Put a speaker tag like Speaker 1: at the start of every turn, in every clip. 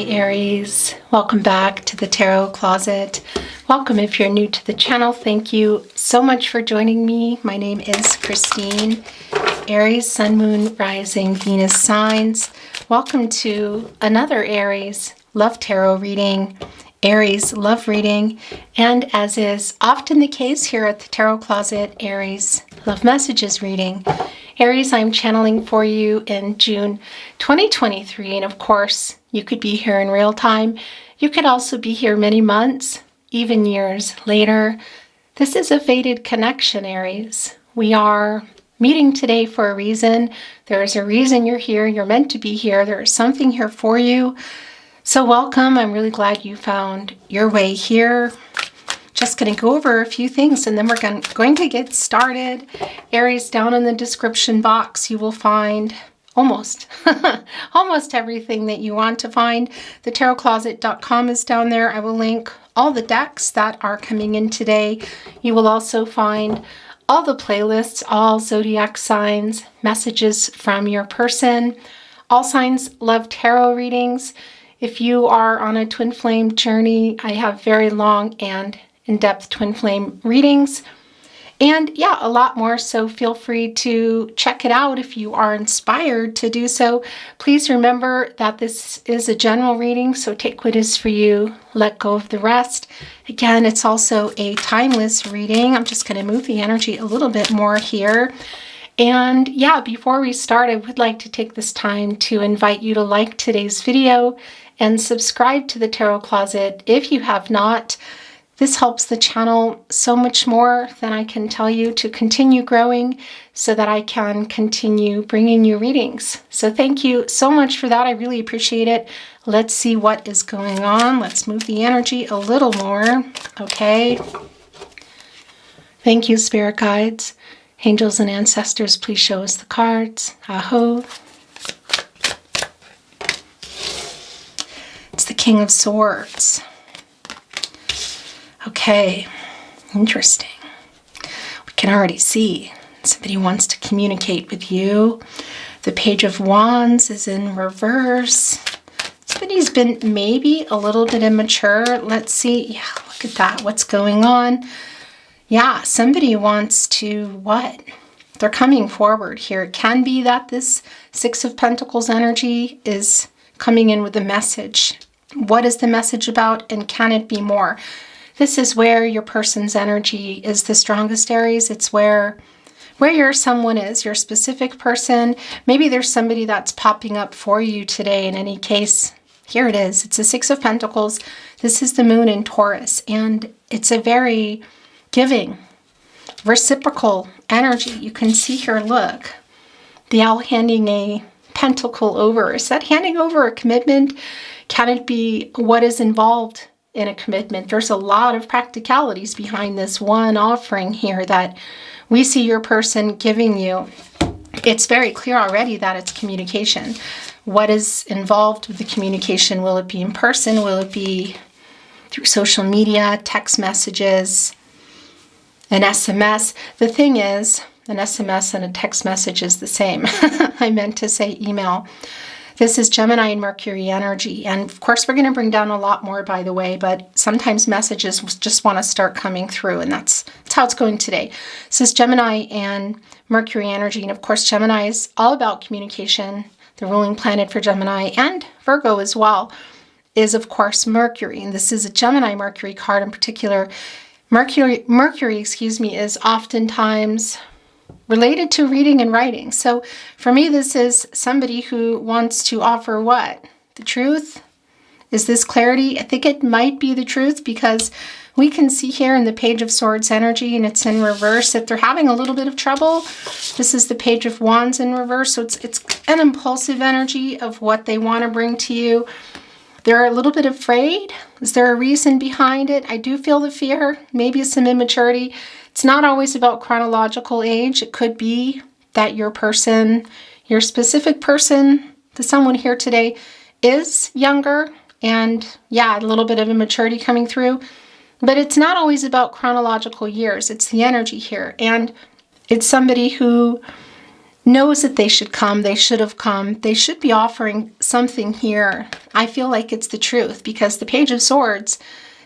Speaker 1: Hi Aries, welcome back to the Tarot Closet. Welcome if you're new to the channel. Thank you so much for joining me. My name is Christine. Aries, Sun, Moon, Rising, Venus signs. Welcome to another Aries Love Tarot reading, Aries Love reading, and as is often the case here at the Tarot Closet, Aries Love Messages reading. Aries, I'm channeling for you in June 2023, and of course, you could be here in real time. You could also be here many months, even years later. This is a fated connection, Aries. We are meeting today for a reason. There is a reason you're here. You're meant to be here. There is something here for you. So welcome. I'm really glad you found your way here. Just going to go over a few things and then we're going to get started. Aries, down in the description box, you will find almost everything that you want to find. The tarotcloset.com is down there. I will link all the decks that are coming in today. You will also find all the playlists, all zodiac signs, messages from your person. All signs love tarot readings. If you are on a twin flame journey, I have very long and in-depth twin flame readings. And yeah, a lot more, so feel free to check it out if you are inspired to do so. Please remember that this is a general reading, so take what is for you, let go of the rest. Again, it's also a timeless reading. I'm just going to move the energy a little bit more here. And yeah, before we start, I would like to take this time to invite you to like today's video and subscribe to the Tarot Closet if you have not. This helps the channel so much more than I can tell you to continue growing so that I can continue bringing you readings. So thank you so much for that. I really appreciate it. Let's see what is going on. Let's move the energy a little more. Okay. Thank you, spirit guides. Angels and ancestors, please show us the cards. Aho. It's the King of Swords. Okay, interesting. We can already see somebody wants to communicate with you. The Page of Wands is in reverse. Somebody's been maybe a little bit immature. Let's see. Yeah, look at that. What's going on? Yeah, somebody wants to what? They're coming forward here. It can be that this Six of Pentacles energy is coming in with a message. What is the message about, and can it be more? This is where your person's energy is the strongest, Aries. It's where your someone is, your specific person. Maybe there's somebody that's popping up for you today. In any case, here it is. It's a Six of Pentacles. This is the moon in Taurus, and it's a very giving, reciprocal energy. You can see here, look, the owl handing a pentacle over. Is that handing over a commitment? Can it be what is involved in a commitment? There's a lot of practicalities behind this one offering here that we see your person giving you. It's very clear already that it's communication. What is involved with the communication? Will it be in person? Will it be through social media, text messages, an SMS? The thing is, an SMS and a text message is the same. I meant to say email. This is Gemini and Mercury energy. And of course, we're going to bring down a lot more, by the way, but sometimes messages just want to start coming through, and that's how it's going today. This is Gemini and Mercury energy. And of course, Gemini is all about communication. The ruling planet for Gemini and Virgo as well is, of course, Mercury. And this is a Gemini Mercury card in particular. Mercury, is oftentimes related to reading and writing. So for me, this is somebody who wants to offer what? The truth? Is this clarity? I think it might be the truth, because we can see here in the Page of Swords energy, and it's in reverse, that they're having a little bit of trouble. This is the Page of Wands in reverse. So it's an impulsive energy of what they want to bring to you. They're a little bit afraid. Is there a reason behind it? I do feel the fear, maybe some immaturity. It's not always about chronological age. It could be that your person, your specific person, the someone here today, is younger, and yeah, a little bit of immaturity coming through. But it's not always about chronological years. It's the energy here. And it's somebody who knows that they should come, they should have come, they should be offering something here. I feel like it's the truth because the Page of Swords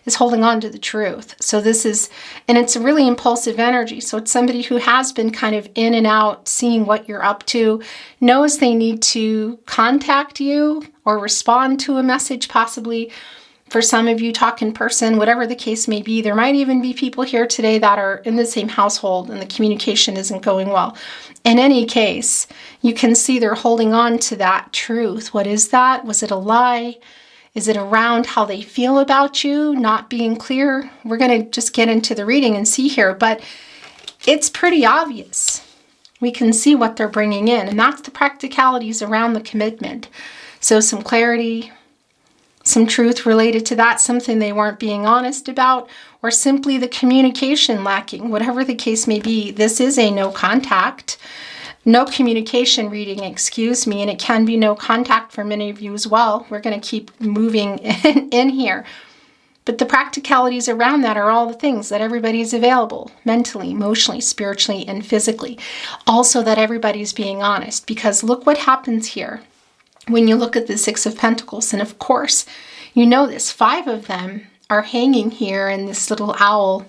Speaker 1: is holding on to the truth. So this is, and it's a really impulsive energy. So it's somebody who has been kind of in and out, seeing what you're up to, knows they need to contact you or respond to a message possibly. For some of you, talk in person, whatever the case may be. There might even be people here today that are in the same household and the communication isn't going well. In any case, you can see they're holding on to that truth. What is that? Was it a lie? Is it around how they feel about you, not being clear? We're going to just get into the reading and see here, but it's pretty obvious. We can see what they're bringing in, and that's the practicalities around the commitment. So some clarity, some truth related to that, something they weren't being honest about, or simply the communication lacking, whatever the case may be. This is a no contact, no communication reading, excuse me, and it can be no contact for many of you as well. We're going to keep moving in here. But the practicalities around that are all the things that everybody's available, mentally, emotionally, spiritually, and physically. Also that everybody's being honest, because look what happens here. When you look at the Six of Pentacles, and of course, you know this, 5 of them are hanging here in this little owl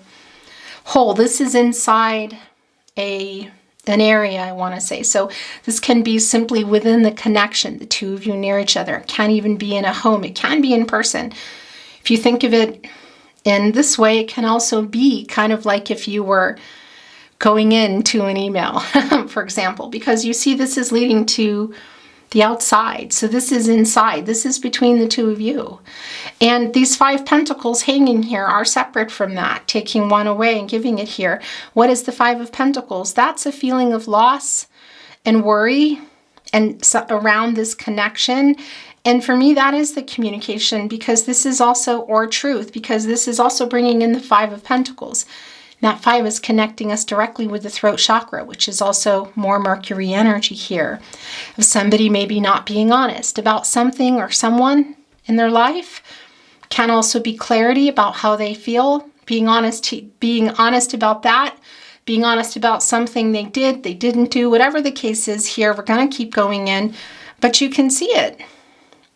Speaker 1: hole. This is inside an area, I want to say. So this can be simply within the connection, the two of you near each other. It can't even be in a home. It can be in person. If you think of it in this way, it can also be kind of like if you were going into an email, for example, because you see this is leading to the outside. So this is inside. This is between the two of you. And these 5 pentacles hanging here are separate from that, taking one away and giving it here. What is the 5 of Pentacles? That's a feeling of loss and worry and around this connection. And for me, that is the communication, because this is also, or truth, because this is also bringing in the 5 of Pentacles. That 5 is connecting us directly with the throat chakra, which is also more Mercury energy here. Of somebody maybe not being honest about something or someone in their life. Can also be clarity about how they feel, being honest about that, being honest about something they did, they didn't do, whatever the case is here. We're going to keep going in, but you can see it.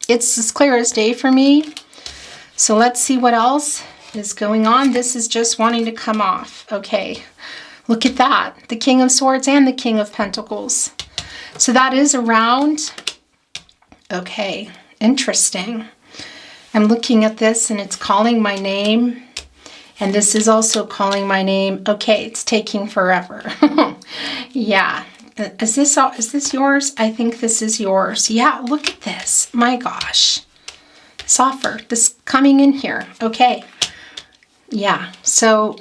Speaker 1: It's as clear as day for me. So let's see what else is going on. This is just wanting to come off. Okay, look at that. The King of Swords and the King of Pentacles. So that is around. Okay, interesting. I'm looking at this and it's calling my name. And this is also calling my name. Okay, it's taking forever. Yeah. Is this yours? I think this is yours. Yeah, look at this. My gosh. This offer, this coming in here. Okay. Yeah, so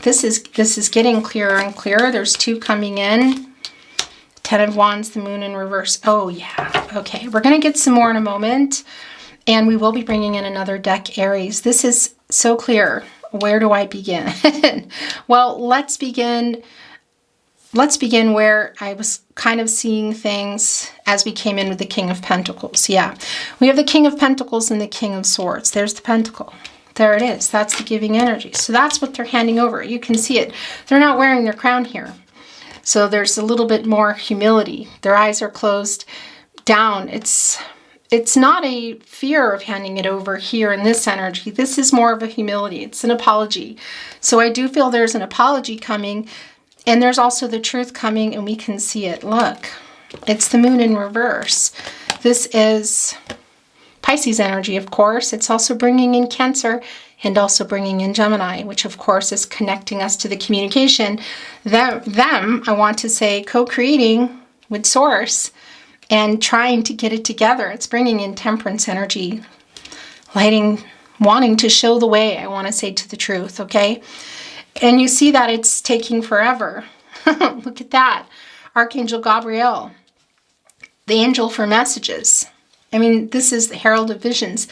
Speaker 1: this is getting clearer and clearer. There's 2 coming in. 10 of Wands, the Moon in reverse. Oh, yeah. Okay, we're going to get some more in a moment. And we will be bringing in another deck, Aries. This is so clear. Where do I begin? Well, let's begin where I was kind of seeing things as we came in with the King of Pentacles. Yeah, we have the King of Pentacles and the King of Swords. There's the Pentacle. There it is. That's the giving energy. So that's what they're handing over. You can see it. They're not wearing their crown here. So there's a little bit more humility. Their eyes are closed down. It's not a fear of handing it over here in this energy. This is more of a humility. It's an apology. So I do feel there's an apology coming, and there's also the truth coming, and we can see it. Look, it's the Moon in reverse. This is Pisces energy, of course. It's also bringing in Cancer and also bringing in Gemini, which of course is connecting us to the communication. Them, I want to say, co-creating with Source and trying to get it together. It's bringing in Temperance energy, wanting to show the way, I want to say, to the truth, okay? And you see that it's taking forever. Look at that. Archangel Gabriel, the angel for messages. I mean, this is the Herald of Visions.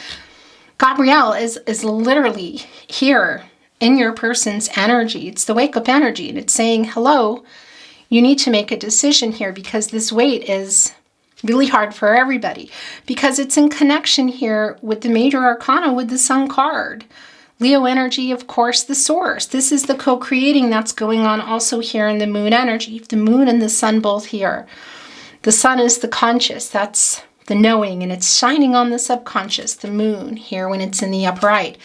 Speaker 1: Gabriel is literally here in your person's energy. It's the wake-up energy, and it's saying, hello, you need to make a decision here, because this wait is really hard for everybody, because it's in connection here with the major arcana with the Sun card. Leo energy, of course, the source. This is the co-creating that's going on also here in the moon energy. The moon and the sun both here. The sun is the conscious, that's the knowing, and it's shining on the subconscious. The moon here, when it's in the upright,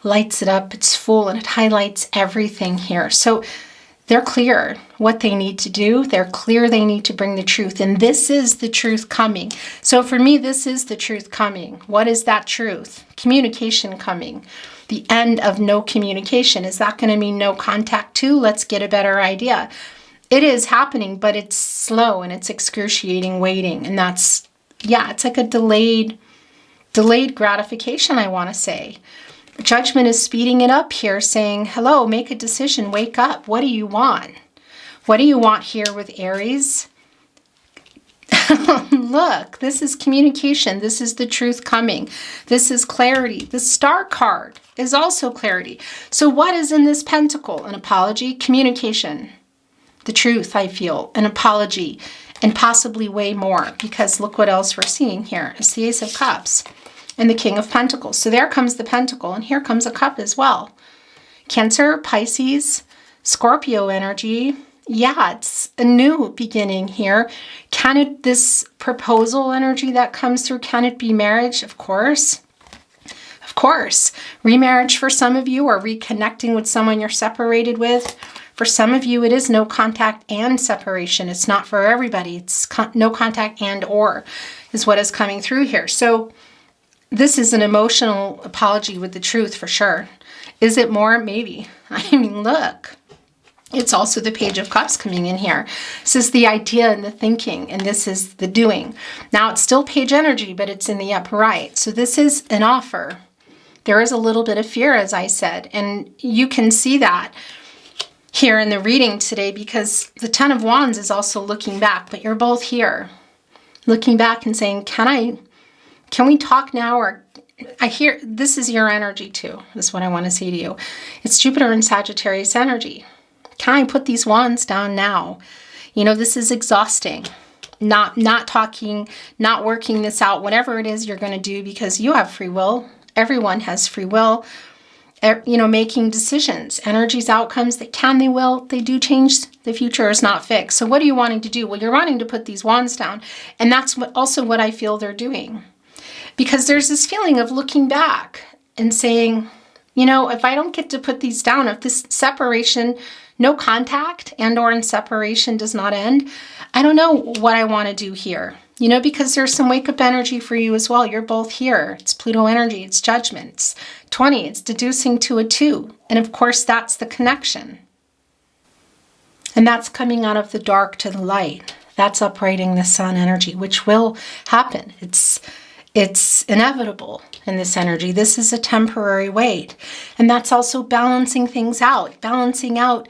Speaker 1: lights it up, it's full, and it highlights everything here. So they're clear what they need to do. They're clear they need to bring the truth. And this is the truth coming. So for me, this is the truth coming. What is that truth? Communication coming. The end of no communication. Is that going to mean no contact too? Let's get a better idea. It is happening, but it's slow and it's excruciating waiting. And that's, yeah, it's like a delayed gratification, I want to say. Judgment is speeding it up here, saying, hello, make a decision, wake up. What do you want? What do you want here with Aries? Look, this is communication. This is the truth coming. This is clarity. The Star card is also clarity. So what is in this pentacle? An apology, communication, the truth, I feel, an apology, and possibly way more, because look what else we're seeing here. It's the Ace of Cups and the King of Pentacles. So there comes the pentacle, and here comes a cup as well. Cancer, Pisces, Scorpio energy. Yeah, it's a new beginning here. Can it, this proposal energy that comes through, can it be marriage? Of course. Of course. Remarriage for some of you, or reconnecting with someone you're separated with. For some of you, it is no contact and separation. It's not for everybody. It's no contact and or is what is coming through here. So this is an emotional apology with the truth for sure. Is it more? Maybe. I mean, look. It's also the Page of Cups coming in here. This is the idea and the thinking, and this is the doing. Now, it's still page energy, but it's in the upright. So this is an offer. There is a little bit of fear, as I said, and you can see that here in the reading today, because the Ten of Wands is also looking back, but you're both here looking back and saying, can we talk now? Or I hear this is your energy too, is what I want to say to you. It's Jupiter and Sagittarius energy. Can I put these wands down now? You know, this is exhausting. Not talking, not working this out, whatever it is you're going to do, because you have free will. Everyone has free will. You know, making decisions, energies, outcomes that can, they will, they do change. The future is not fixed. So what are you wanting to do? Well, you're wanting to put these wands down. And that's also what I feel they're doing. Because there's this feeling of looking back and saying, you know, if I don't get to put these down, if this separation, no contact and or in separation does not end, I don't know what I want to do here. You know, because there's some wake up energy for you as well. You're both here. It's Pluto energy. It's judgment. It's 20. It's deducing to a 2. And of course, that's the connection. And that's coming out of the dark to the light. That's uprighting the sun energy, which will happen. It's inevitable in this energy. This is a temporary wait. And that's also balancing things out. Balancing out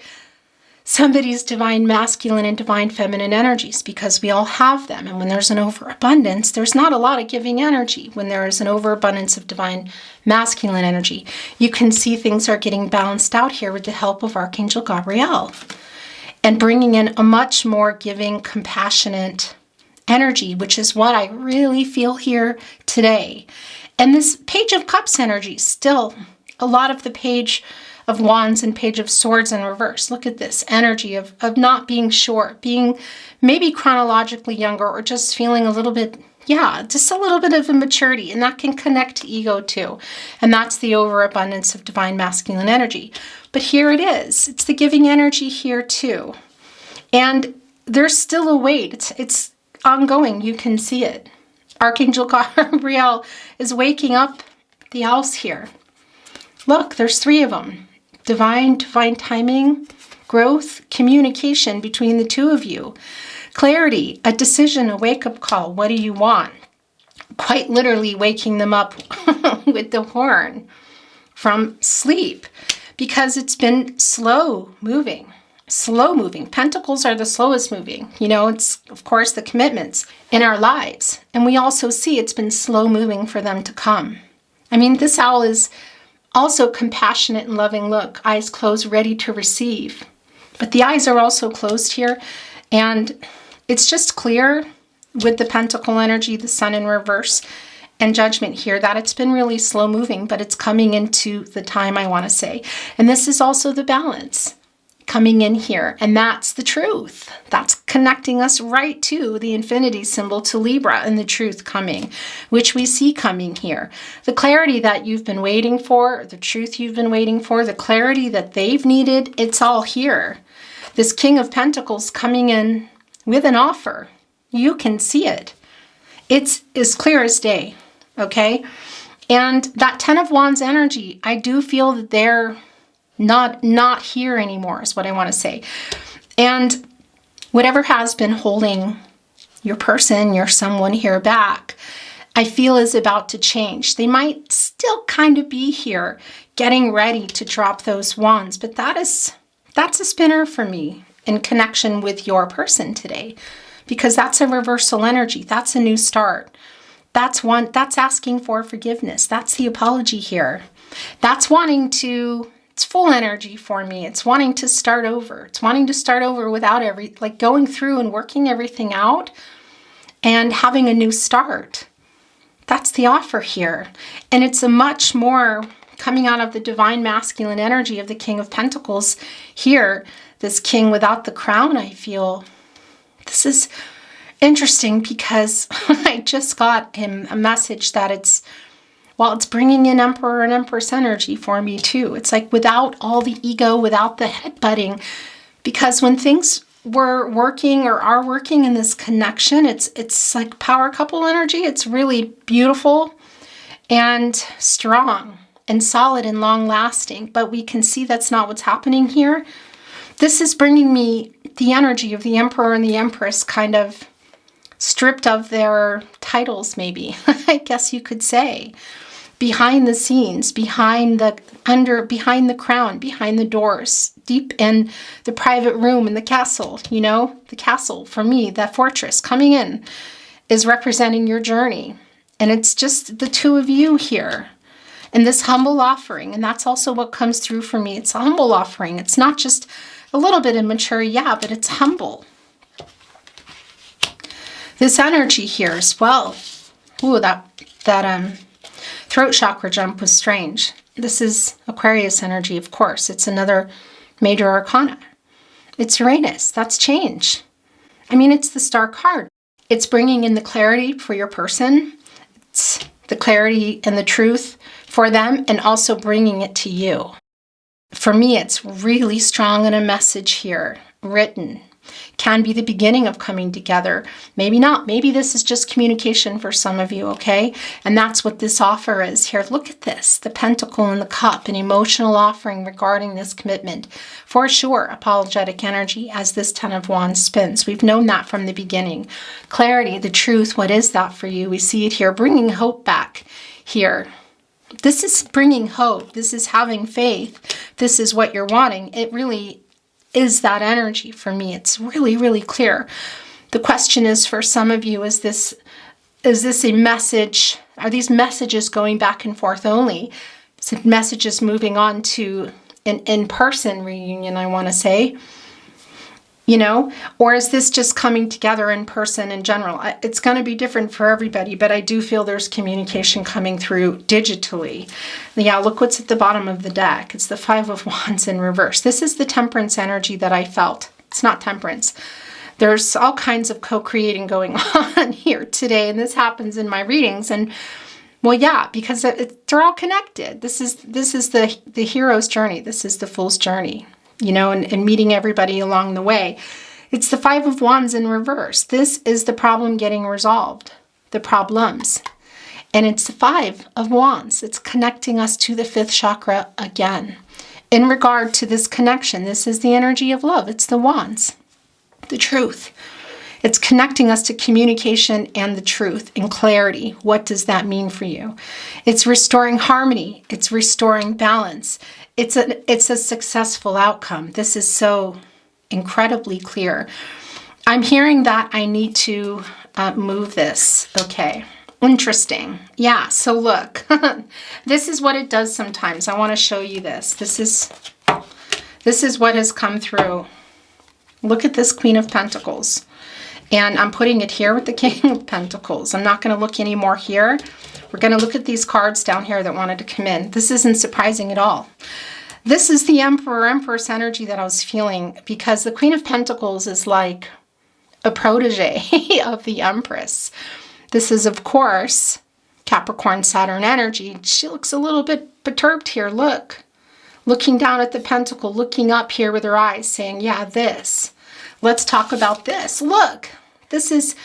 Speaker 1: somebody's divine masculine and divine feminine energies, because we all have them. And when there's an overabundance, there's not a lot of giving energy. When there is an overabundance of divine masculine energy, you can see things are getting balanced out here with the help of Archangel Gabriel and bringing in a much more giving, compassionate energy, which is what I really feel here today. And this Page of Cups energy, still a lot of the Page of Wands and Page of Swords in reverse. Look at this energy of not being sure, being maybe chronologically younger, or just feeling a little bit, just a little bit of immaturity. And that can connect to ego too. And that's the overabundance of divine masculine energy. But here it is. It's the giving energy here too. And there's still a wait. It's ongoing. You can see it. Archangel Gabriel is waking up the house here. Look, there's 3 of them. Divine timing, growth, communication between the 2 of you. Clarity, a decision, a wake-up call. What do you want? Quite literally waking them up with the horn from sleep, because it's been slow moving. Slow moving. Pentacles are the slowest moving. You know, it's, of course, the commitments in our lives. And we also see it's been slow moving for them to come. I mean, this owl is also compassionate and loving look, eyes closed, ready to receive. But the eyes are also closed here. And it's just clear with the pentacle energy, the sun in reverse. and Judgment here, that it's been really slow moving, but it's coming into the time, I want to say. And this is also the balance coming in here. And that's the truth. That's connecting us right to the infinity symbol, to Libra, and the truth coming, which we see coming here. The clarity that you've been waiting for, the truth you've been waiting for, the clarity that they've needed, it's all here. This King of Pentacles coming in with an offer. You can see it. It's as clear as day. Okay, and that Ten of Wands energy, I do feel that they're not here anymore, is what I want to say. And whatever has been holding your person, your someone here back, I feel is about to change. They might still kind of be here, getting ready to drop those wands, but that's a spinner for me in connection with your person today, because that's a reversal energy. That's a new start. That's asking for forgiveness. That's the apology here. That's wanting to, it's full energy for me. It's wanting to start over. It's wanting to start over without going through and working everything out and having a new start. That's the offer here. And it's a much more coming out of the divine masculine energy of the King of Pentacles here. This king without the crown, I feel. This is interesting because I just got him a message that it's bringing in Emperor and Empress energy for me too. It's like without all the ego, without the headbutting, because when things were working or are working in this connection, it's like power couple energy. It's really beautiful and strong and solid and long lasting, but we can see that's not what's happening here. This is bringing me the energy of the Emperor and the Empress kind of stripped of their titles, maybe, I guess you could say. Behind the scenes, behind the crown, behind the doors, deep in the private room in the castle, the castle, for me, that fortress coming in is representing your journey. And it's just the two of you here. And this humble offering, and that's also what comes through for me. It's a humble offering. It's not just a little bit immature, yeah, but it's humble. This energy here as well. Ooh, that throat chakra jump was strange. This is Aquarius energy, of course. It's another major arcana. It's Uranus. That's change. I mean, it's the star card. It's bringing in the clarity for your person. It's the clarity and the truth for them, and also bringing it to you. For me, it's really strong in a message here, written. Can be the beginning of coming together. Maybe not. Maybe this is just communication for some of you, okay? And that's what this offer is here. Look at this, the Pentacle and the Cup, an emotional offering regarding this commitment. For sure, apologetic energy as this Ten of Wands spins. We've known that from the beginning. Clarity, the truth, what is that for you? We see it here, bringing hope back here. This is bringing hope. This is having faith. This is what you're wanting. It really is that energy for me. It's really, really clear. The question is for some of you, is this a message? Are these messages going back and forth only? Is it messages moving on to an in-person reunion, I want to say? Or is this just coming together in person in general? It's going to be different for everybody, but I do feel there's communication coming through digitally. Yeah, look what's at the bottom of the deck. It's the Five of Wands in reverse. This is the Temperance energy that I felt. It's not Temperance. There's all kinds of co-creating going on here today, and this happens in my readings. And well, yeah, because they're all connected. This is the hero's journey. This is the fool's journey. And meeting everybody along the way. It's the Five of Wands in reverse. This is the problem getting resolved, the problems. And it's the Five of Wands. It's connecting us to the fifth chakra again. In regard to this connection, this is the energy of love. It's the wands, the truth. It's connecting us to communication and the truth and clarity. What does that mean for you? It's restoring harmony. It's restoring balance. It's a successful outcome. This is so incredibly clear. I'm hearing that I need to move this. Okay, interesting. Yeah, so look, this is what it does sometimes. I want to show you this. This is what has come through. Look at this Queen of Pentacles. And I'm putting it here with the King of Pentacles. I'm not going to look anymore here. We're going to look at these cards down here that wanted to come in. This isn't surprising at all. This is the Emperor, Empress energy that I was feeling, because the Queen of Pentacles is like a protege of the Empress. This is, of course, Capricorn, Saturn energy. She looks a little bit perturbed here. Look. Looking down at the pentacle, looking up here with her eyes, saying, yeah, this. Let's talk about this. Look, this is...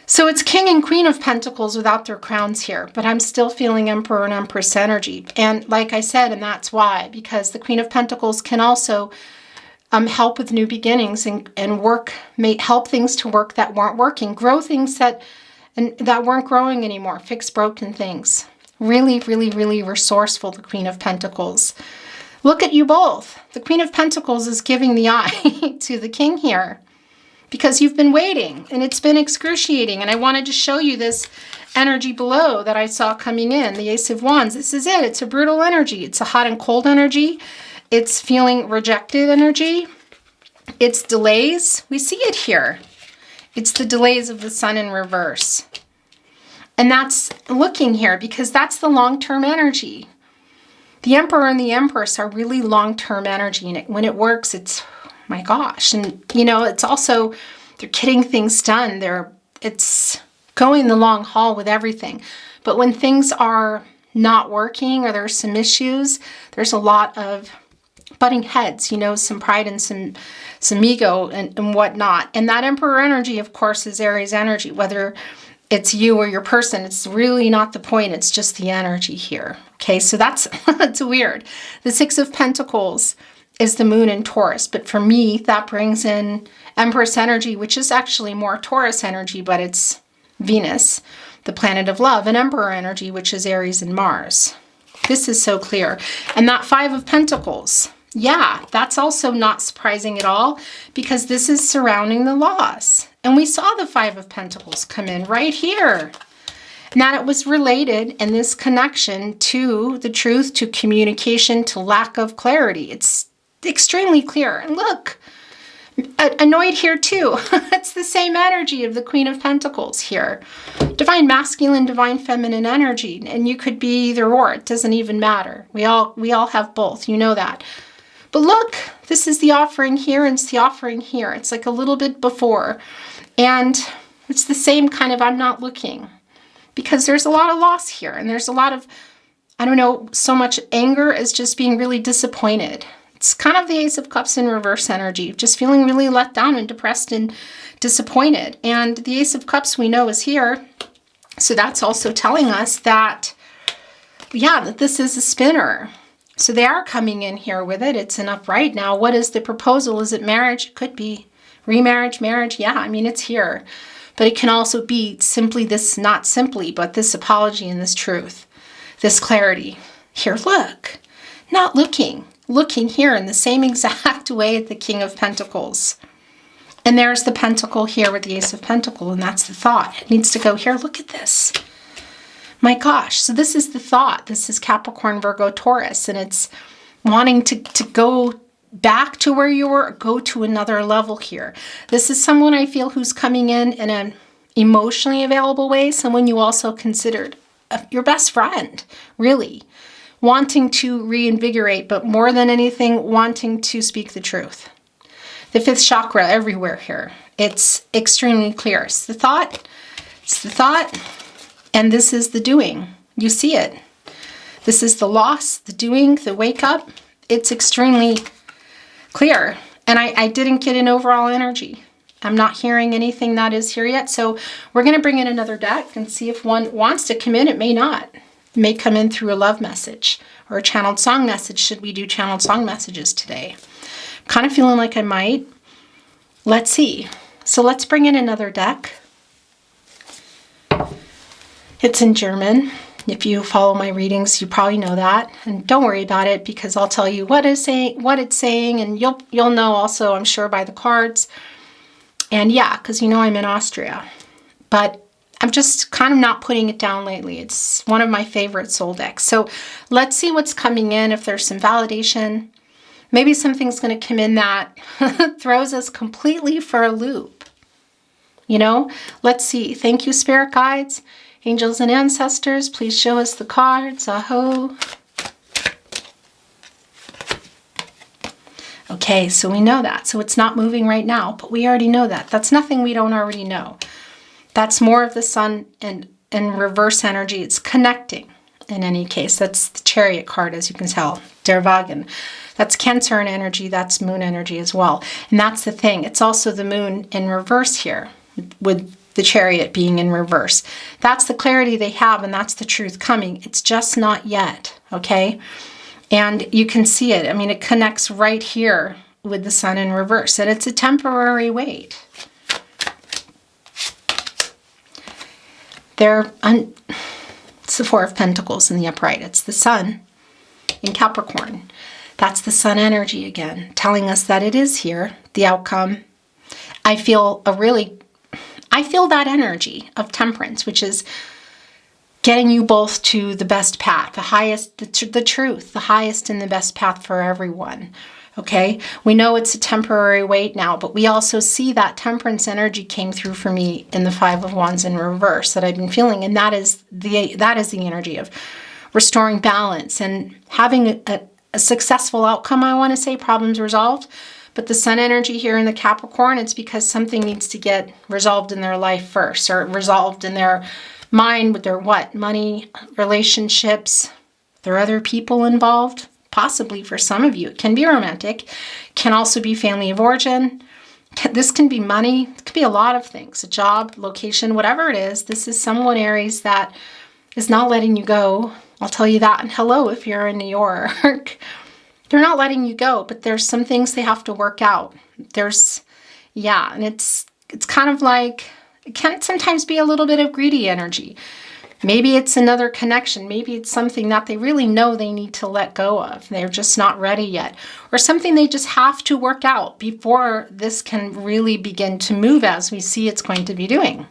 Speaker 1: So it's King and Queen of Pentacles without their crowns here, but I'm still feeling Emperor and Empress energy. And like I said, and that's why, because the Queen of Pentacles can also help with new beginnings and work, help things to work that weren't working, grow things that weren't growing anymore, fix broken things. Really, really, really resourceful, the Queen of Pentacles. Look at you both. The Queen of Pentacles is giving the eye to the King here because you've been waiting and it's been excruciating. And I wanted to show you this energy below that I saw coming in, the Ace of Wands. This is it. It's a brutal energy. It's a hot and cold energy. It's feeling rejected energy. It's delays. We see it here. It's the delays of the Sun in reverse. And that's looking here because that's the long-term energy. The Emperor and the Empress are really long-term energy. And when it works, it's, my gosh. And, you know, it's also, they're getting things done. It's going the long haul with everything. But when things are not working or there's some issues, there's a lot of butting heads, you know, some pride and some ego and whatnot. And that Emperor energy, of course, is Aries energy. Whether it's you or your person, it's really not the point. It's just the energy here. Okay, so that's weird. The Six of Pentacles is the Moon in Taurus. But for me, that brings in Empress energy, which is actually more Taurus energy, but it's Venus, the planet of love, and Emperor energy, which is Aries and Mars. This is so clear. And that Five of Pentacles, yeah, that's also not surprising at all because this is surrounding the loss. And we saw the Five of Pentacles come in right here. And that it was related in this connection to the truth, to communication, to lack of clarity. It's extremely clear. And look, annoyed here too. It's the same energy of the Queen of Pentacles here. Divine masculine, divine feminine energy. And you could be either or. It doesn't even matter. We all have both. You know that. But look, this is the offering here and it's the offering here. It's like a little bit before. And it's the same kind of I'm not looking. Because there's a lot of loss here. And there's a lot of, I don't know, so much anger as just being really disappointed. It's kind of the Ace of Cups in reverse energy. Just feeling really let down and depressed and disappointed. And the Ace of Cups we know is here. So that's also telling us that, yeah, that this is a spinner. So they are coming in here with it. It's an upright now. What is the proposal? Is it marriage? It could be remarriage, marriage. Yeah, I mean, it's here. But it can also be simply this, not simply, but this apology and this truth, this clarity. Here, look, not looking here in the same exact way at the King of Pentacles. And there's the Pentacle here with the Ace of Pentacles, and that's the thought. It needs to go here. Look at this. My gosh, so this is the thought. This is Capricorn, Virgo, Taurus, and it's wanting to go back to where you were, go to another level here. This is someone I feel who's coming in an emotionally available way, someone you also considered your best friend, really. Wanting to reinvigorate, but more than anything, wanting to speak the truth. The fifth chakra everywhere here. It's extremely clear. It's the thought, and this is the doing. You see it. This is the loss, the doing, the wake up. It's extremely clear. And I didn't get an overall energy. I'm not hearing anything that is here yet. So we're going to bring in another deck and see if one wants to come in. It may not. It may come in through a love message or a channeled song message. Should we do channeled song messages today? Kind of feeling like I might. Let's see. So let's bring in another deck. It's in German. If you follow my readings, you probably know that. And don't worry about it because I'll tell you what it's saying, and you'll know also, I'm sure, by the cards. And yeah, because you know I'm in Austria. But I'm just kind of not putting it down lately. It's one of my favorite soul decks. So let's see what's coming in, if there's some validation. Maybe something's going to come in that throws us completely for a loop. You know, let's see. Thank you, Spirit Guides. Angels and ancestors, please show us the cards. Aho. Okay, so we know that. So it's not moving right now, but we already know that. That's nothing we don't already know. That's more of the sun and reverse energy. It's connecting in any case. That's the Chariot card, as you can tell. Der Wagen. That's Cancer and energy. That's moon energy as well. And that's the thing. It's also the moon in reverse here, with the Chariot being in reverse. That's the clarity they have, and that's the truth coming. It's just not yet, okay? And you can see it. I mean, it connects right here with the sun in reverse, and it's a temporary wait. It's the Four of Pentacles in the upright. It's the sun in Capricorn. That's the sun energy again, telling us that it is here, the outcome. I feel that energy of temperance, which is getting you both to the best path, the highest, the truth, the highest and the best path for everyone. Okay, we know it's a temporary wait now, but we also see that temperance energy came through for me in the Five of Wands in reverse that I've been feeling, and that is the energy of restoring balance and having a successful outcome. I want to say problems resolved, but the sun energy here in the Capricorn, it's because something needs to get resolved in their life first, or resolved in their mind with their what? Money, relationships, there are other people involved. Possibly for some of you, it can be romantic, can also be family of origin. This can be money, it could be a lot of things, a job, location, whatever it is. This is someone, Aries, that is not letting you go. I'll tell you that. And hello, if you're in New York, they're not letting you go, but there's some things they have to work out. And it's kind of like, it can sometimes be a little bit of greedy energy. Maybe it's another connection. Maybe it's something that they really know they need to let go of. They're just not ready yet. Or something they just have to work out before this can really begin to move as we see it's going to be doing.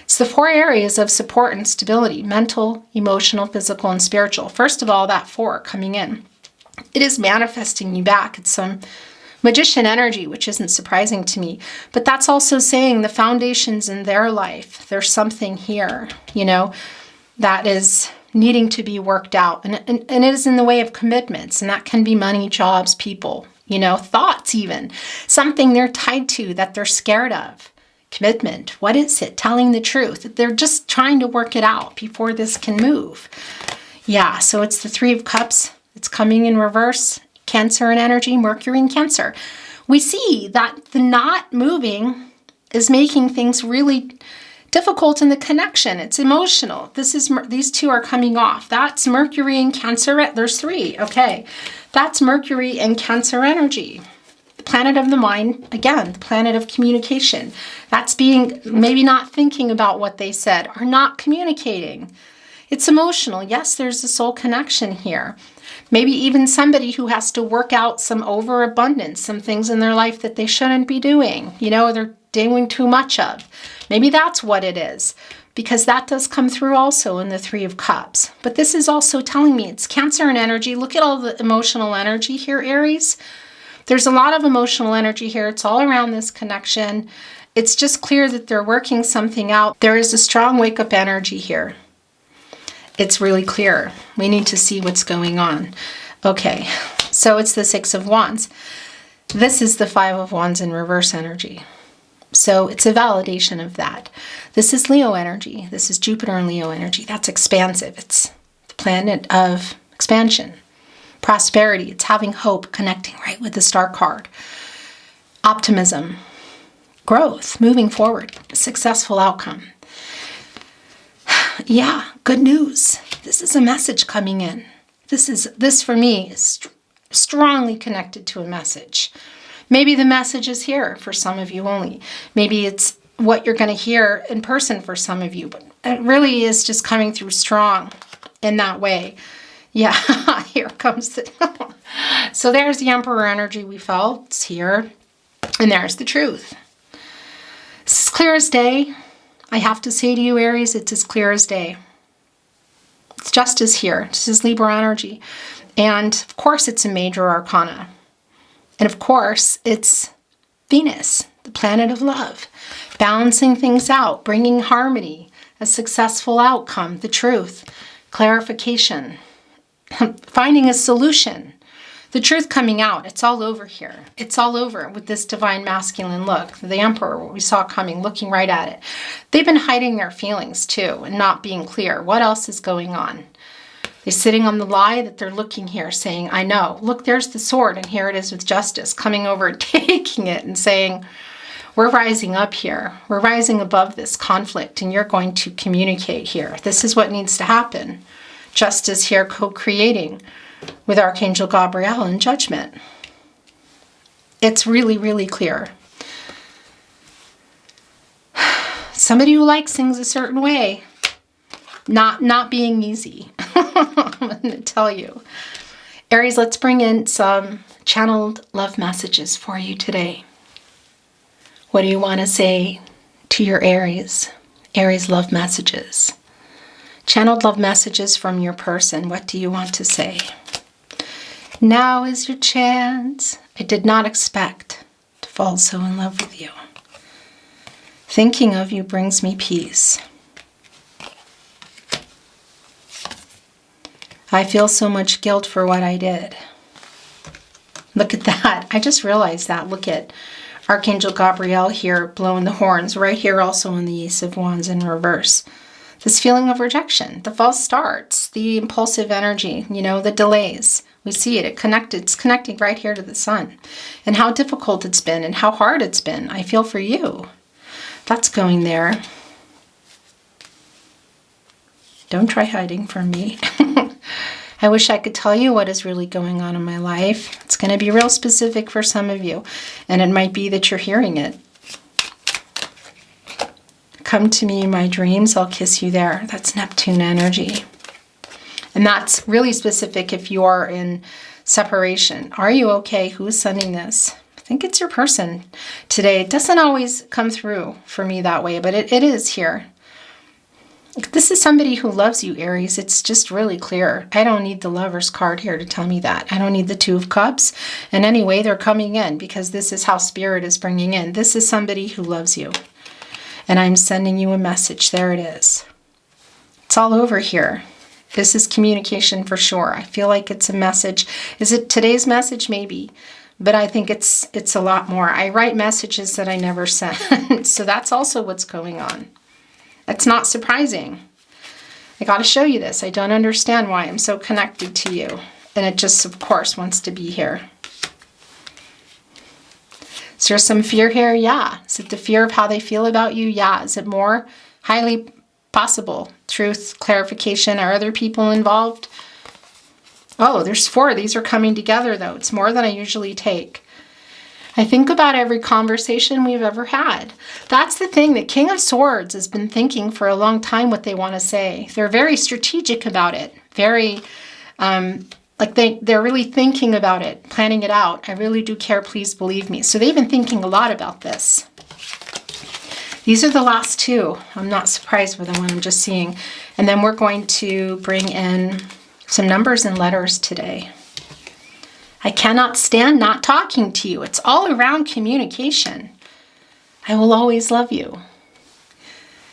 Speaker 1: It's the four areas of support and stability: mental, emotional, physical, and spiritual. First of all, that four coming in. It is manifesting you back. It's some Magician energy, which isn't surprising to me, but that's also saying the foundations in their life, there's something here, that is needing to be worked out. And it is in the way of commitments, and that can be money, jobs, people, thoughts even. Something they're tied to that they're scared of. Commitment. What is it? Telling the truth. They're just trying to work it out before this can move. Yeah, so it's the Three of Cups. It's coming in reverse. Cancer and energy, Mercury in Cancer. We see that the not moving is making things really difficult in the connection. It's emotional. These two are coming off. That's Mercury in Cancer. There's three. Okay. That's Mercury and Cancer energy. The planet of the mind, again, the planet of communication. That's being maybe not thinking about what they said or not communicating. It's emotional. Yes, there's a soul connection here. Maybe even somebody who has to work out some overabundance, some things in their life that they shouldn't be doing, they're doing too much of. Maybe that's what it is, because that does come through also in the Three of Cups. But this is also telling me it's Cancer and energy. Look at all the emotional energy here, Aries. There's a lot of emotional energy here. It's all around this connection. It's just clear that they're working something out. There is a strong wake-up energy here. It's really clear. We need to see what's going on. Okay, so it's the Six of Wands. This is the Five of Wands in reverse energy. So it's a validation of that. This is Leo energy. This is Jupiter and Leo energy. That's expansive. It's the planet of expansion, prosperity. It's having hope, connecting right with the Star card. Optimism, growth, moving forward, successful outcome. Yeah, good news. This is a message coming in. This for me is strongly connected to a message. Maybe the message is here for some of you only. Maybe it's what you're going to hear in person for some of you, but it really is just coming through strong in that way. Yeah, here comes the... So there's the Emperor energy we felt. It's here. And there's the truth. It's as clear as day. I have to say to you, Aries, it's as clear as day. It's justice here. This is Libra energy. And of course, it's a major arcana. And of course, it's Venus, the planet of love, balancing things out, bringing harmony, a successful outcome, the truth, clarification, finding a solution, the truth coming out. It's all over here. It's all over with this divine masculine look. The Emperor, what we saw coming, looking right at it. They've been hiding their feelings too and not being clear. What else is going on? They're sitting on the lie that they're looking here saying, I know. Look, there's the sword, and here it is with justice, coming over and taking it and saying, we're rising up here. We're rising above this conflict, and you're going to communicate here. This is what needs to happen. Justice here co-creating with Archangel Gabriel in judgment. It's really, really clear. Somebody who likes things a certain way, not being easy. I'm going to tell you. Aries, let's bring in some channeled love messages for you today. What do you want to say to your Aries? Aries love messages. Channeled love messages from your person. What do you want to say? Now is your chance. I did not expect to fall so in love with you. Thinking of you brings me peace. I feel so much guilt for what I did. Look at that. I just realized that. Look at Archangel Gabriel here blowing the horns. Right here also in the Ace of Wands in reverse. This feeling of rejection, the false starts, the impulsive energy, the delays. We see it. It's connecting right here to the sun. And how difficult it's been and how hard it's been. I feel for you. That's going there. Don't try hiding from me. I wish I could tell you what is really going on in my life. It's going to be real specific for some of you. And it might be that you're hearing it. Come to me in my dreams, I'll kiss you there. That's Neptune energy. And that's really specific if you are in separation. Are you okay? Who's sending this? I think it's your person today. It doesn't always come through for me that way, but it is here. This is somebody who loves you, Aries. It's just really clear. I don't need the Lover's card here to tell me that. I don't need the Two of Cups. And anyway, they're coming in because this is how Spirit is bringing in. This is somebody who loves you. And I'm sending you a message. There it is. It's all over here. This is communication for sure. I feel like it's a message. Is it today's message? Maybe. But I think it's a lot more. I write messages that I never sent. So that's also what's going on. It's not surprising. I got to show you this. I don't understand why I'm so connected to you. And it just, of course, wants to be here. Is there some fear here? Yeah. Is it the fear of how they feel about you? Yeah. Is it more? Highly possible. Truth, clarification. Are other people involved? Oh, there's 4. These are coming together, though. It's more than I usually take. I think about every conversation we've ever had. That's the thing. The King of Swords has been thinking for a long time what they want to say. They're very strategic about it. Very, they're really thinking about it, planning it out. I really do care, please believe me. So they've been thinking a lot about this. These are the last 2. I'm not surprised with the one I'm just seeing. And then we're going to bring in some numbers and letters today. I cannot stand not talking to you. It's all around communication. I will always love you.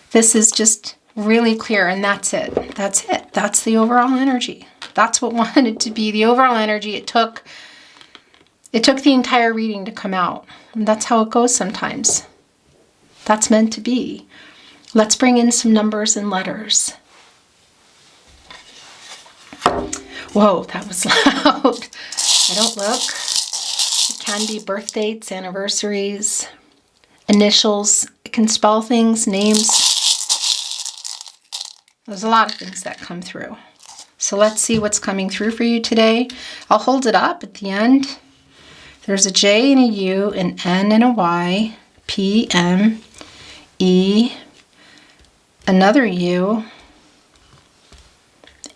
Speaker 1: This is just really clear, and that's it. That's it. That's the overall energy. That's what wanted to be the overall energy. It took the entire reading to come out. And that's how it goes sometimes. That's meant to be. Let's bring in some numbers and letters. Whoa, that was loud. I don't look. It can be birth dates, anniversaries, initials. It can spell things, names. There's a lot of things that come through. So let's see what's coming through for you today. I'll hold it up at the end. There's a J and a U, an N and a Y, P, M, E, another U,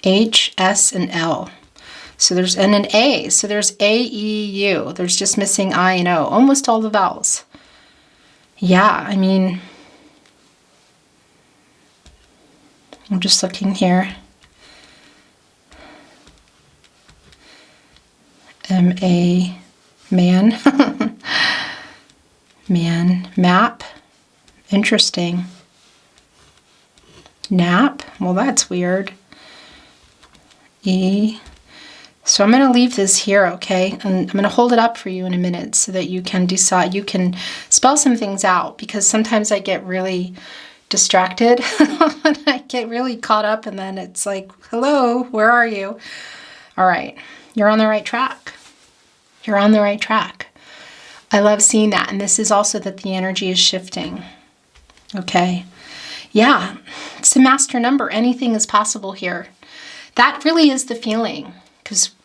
Speaker 1: H, S, and L. So there's and an A. So there's A, E, U. There's just missing I and O. Almost all the vowels. Yeah, I mean, I'm just looking here. M-A, man. Man, map. Interesting. Nap. Well, that's weird. E. So I'm going to leave this here, okay? And I'm going to hold it up for you in a minute so that you can decide, you can spell some things out, because sometimes I get really distracted. I get really caught up, and then it's like, hello, where are you? All right, you're on the right track. You're on the right track. I love seeing that. And this is also that the energy is shifting. Okay. Yeah, it's the master number. Anything is possible here. That really is the feeling.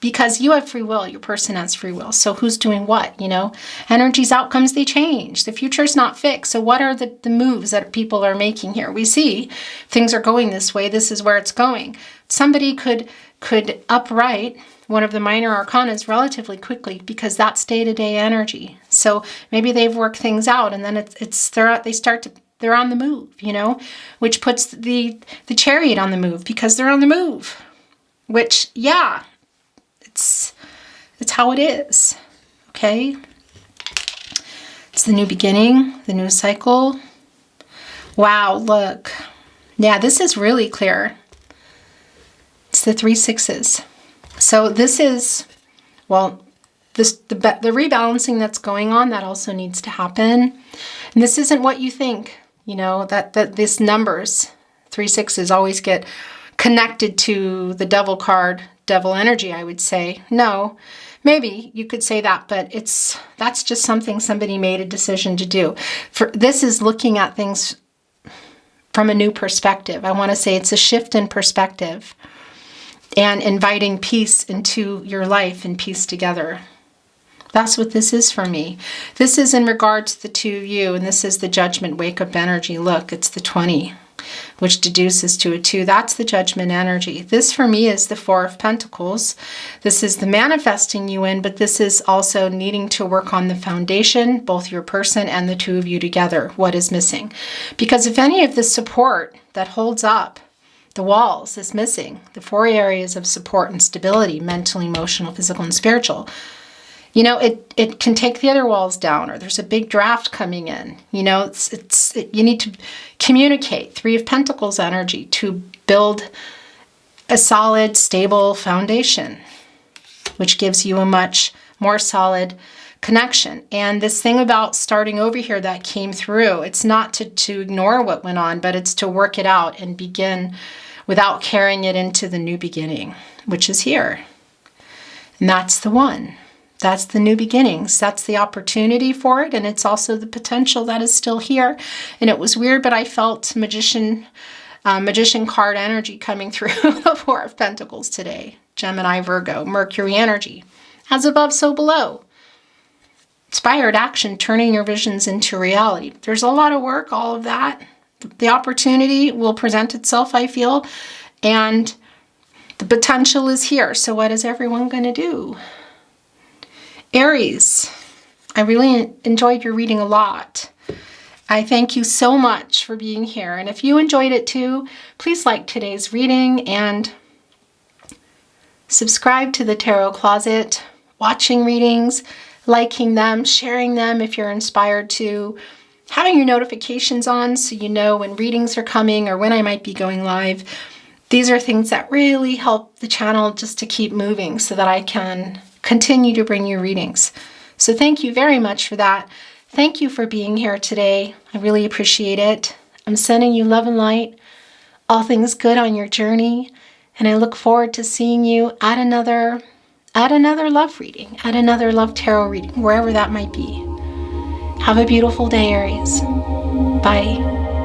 Speaker 1: Because you have free will, your person has free will. So who's doing what, you know? Energies, outcomes, they change. The future is not fixed. So what are the moves that people are making here? We see things are going this way. This is where it's going. Somebody could upright one of the minor arcanas relatively quickly, because that's day-to-day energy. So maybe they've worked things out, and then they're on the move, you know, which puts the chariot on the move, because they're on the move. Which, yeah. It's how it is, okay? It's the new beginning, the new cycle. Wow, look. Yeah, this is really clear. It's the 3 6s. So this is, well, the rebalancing that's going on, that also needs to happen. And this isn't what you think, you know, that these numbers, 3 6s, always get connected to the devil card, devil energy, I would say. No, maybe you could say that, but that's just something somebody made a decision to do. This is looking at things from a new perspective. I want to say it's a shift in perspective and inviting peace into your life and peace together. That's what this is for me. This is in regards to the two of you, and this is the judgment wake-up energy. Look, it's the 20. Which deduces to a 2. That's the judgment energy. This for me is the 4 of Pentacles. This is the manifesting you in, but this is also needing to work on the foundation, both your person and the two of you together. What is missing? Because if any of the support that holds up the walls is missing, the 4 areas of support and stability, mental, emotional, physical, and spiritual, you know, it can take the other walls down, or there's a big draft coming in. You know, you need to communicate. 3 of Pentacles energy to build a solid, stable foundation, which gives you a much more solid connection. And this thing about starting over here that came through, it's not to ignore what went on, but it's to work it out and begin without carrying it into the new beginning, which is here. And that's the one. That's the new beginnings. That's the opportunity for it. And it's also the potential that is still here. And it was weird, but I felt magician card energy coming through the 4 of Pentacles today. Gemini, Virgo, Mercury energy. As above, so below. Inspired action, turning your visions into reality. There's a lot of work, all of that. The opportunity will present itself, I feel. And the potential is here. So what is everyone going to do? Aries, I really enjoyed your reading a lot. I thank you so much for being here. And if you enjoyed it too, please like today's reading and subscribe to the Tarot Closet, watching readings, liking them, sharing them if you're inspired to, having your notifications on so you know when readings are coming or when I might be going live. These are things that really help the channel just to keep moving so that I can continue to bring you readings. So thank you very much for that. Thank you for being here today. I really appreciate it. I'm sending you love and light, all things good on your journey, and I look forward to seeing you at another love reading, at another love tarot reading, wherever that might be. Have a beautiful day, Aries. Bye.